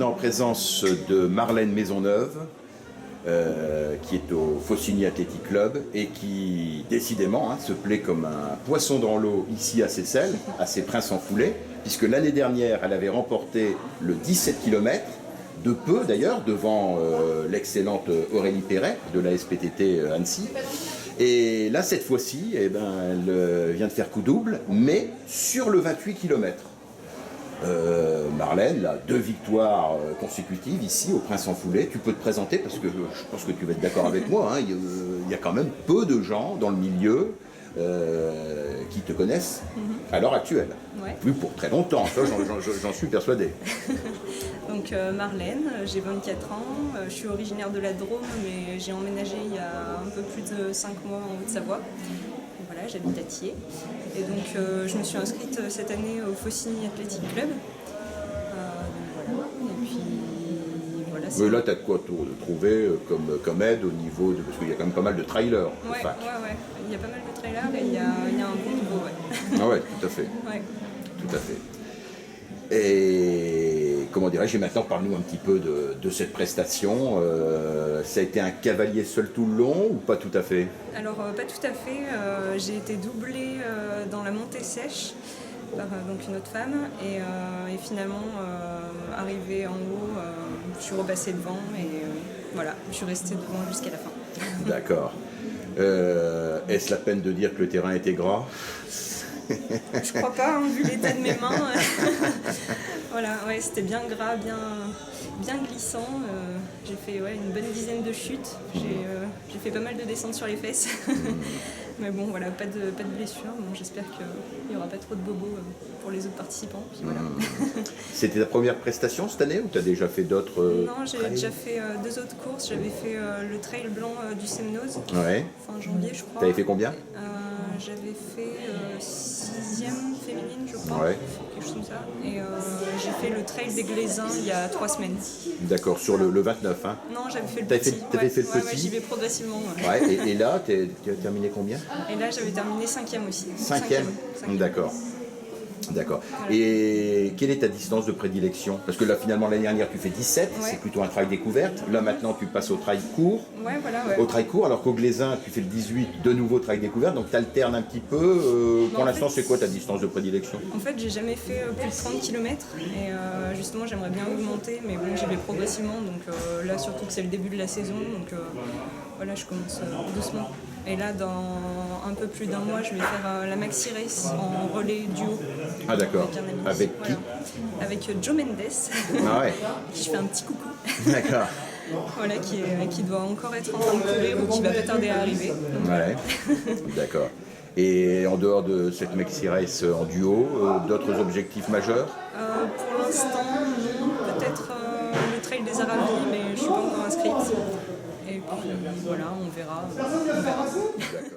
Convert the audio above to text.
en présence de Marlène Maisonneuve, qui est au Faucigny Athletic Club et qui, décidément, se plaît comme un poisson dans l'eau ici à Seyssel, à ses Princes-en-Foulée, puisque l'année dernière, elle avait remporté le 17 km, de peu d'ailleurs, devant l'excellente Aurélie Perret de la SPTT Annecy. Et là, cette fois-ci, elle vient de faire coup double, mais sur le 28 km. Marlène, là, 2 victoires consécutives ici au Princes-en-Foulée. Tu peux te présenter parce que je pense que tu vas être d'accord avec moi. Il y a quand même peu de gens dans le milieu qui te connaissent à l'heure actuelle. Ouais. Plus pour très longtemps, ça, j'en suis persuadé. Donc Marlène, j'ai 24 ans, je suis originaire de la Drôme, mais j'ai emménagé il y a un peu plus de 5 mois en Haute-Savoie. Voilà, j'habite à Thiers. Et donc je me suis inscrite cette année au Faucigny Athletic Club. Donc voilà, et puis voilà. Mais là, tu as de quoi trouver comme aide au niveau de... Parce qu'il y a quand même pas mal de trailers au Ouais, fac. ouais. Il y a pas mal de trailers et il y a un bon niveau, ouais. Ah ouais, tout à fait. Ouais. Tout à fait. Et comment dirais-je, maintenant parle-nous un petit peu de cette prestation. Ça a été un cavalier seul tout le long ou pas tout à fait? Alors pas tout à fait, j'ai été doublée dans la montée sèche par donc une autre femme et finalement arrivée en haut, je suis repassée devant et voilà, je suis restée devant jusqu'à la fin. D'accord. Est-ce la peine de dire que le terrain était gras? Je crois pas, vu l'état de mes mains. Voilà, ouais, c'était bien gras, bien glissant. J'ai fait une bonne dizaine de chutes. J'ai fait pas mal de descentes sur les fesses. Mais bon, voilà, pas de blessure. Bon, j'espère qu'il n'y aura pas trop de bobos pour les autres participants. Puis voilà. C'était ta première prestation cette année ou tu as déjà fait d'autres Non, j'ai déjà fait 2 autres courses. J'avais fait le trail blanc du Semnoz, fin janvier, je crois. Tu avais fait combien? J'avais fait 6e féminine, je crois, quelque chose comme ça. Et j'ai fait le trail des Glaisins il y a 3 semaines. D'accord, sur le 29, hein? Non, j'avais fait le petit. T'avais fait le petit? Ouais, j'y vais progressivement. Ouais, et là, tu as terminé combien? Et là, j'avais terminé 5e aussi. 5e. D'accord. D'accord. Et quelle est ta distance de prédilection? Parce que là, finalement, l'année dernière, tu fais 17, c'est plutôt un trail découverte. Là, maintenant, tu passes au trail court. Ouais, voilà. Au trail court, alors qu'au Glaisins, tu fais le 18, de nouveau trail découverte. Donc, tu alternes un petit peu. Pour l'instant, c'est quoi ta distance de prédilection? En fait, j'ai jamais fait plus de 30 km. Et justement, j'aimerais bien augmenter. Mais bon, j'y vais progressivement. Donc là, surtout que c'est le début de la saison. Donc voilà, je commence doucement. Et là, dans un peu plus d'un mois, je vais faire la Maxi Race en relais duo. Ah d'accord. Avec qui? Avec Joe Mendes, Ah ouais. qui je fais un petit coucou. D'accord. Voilà, qui doit encore être en train de courir ou qui va pas tarder à arriver. Ouais, d'accord. Et en dehors de cette Maxi Race en duo, d'autres objectifs majeurs? Pour l'instant, non. Peut-être le Trail des Aravis, mais je suis pas encore inscrite. Et puis voilà, on verra. D'accord.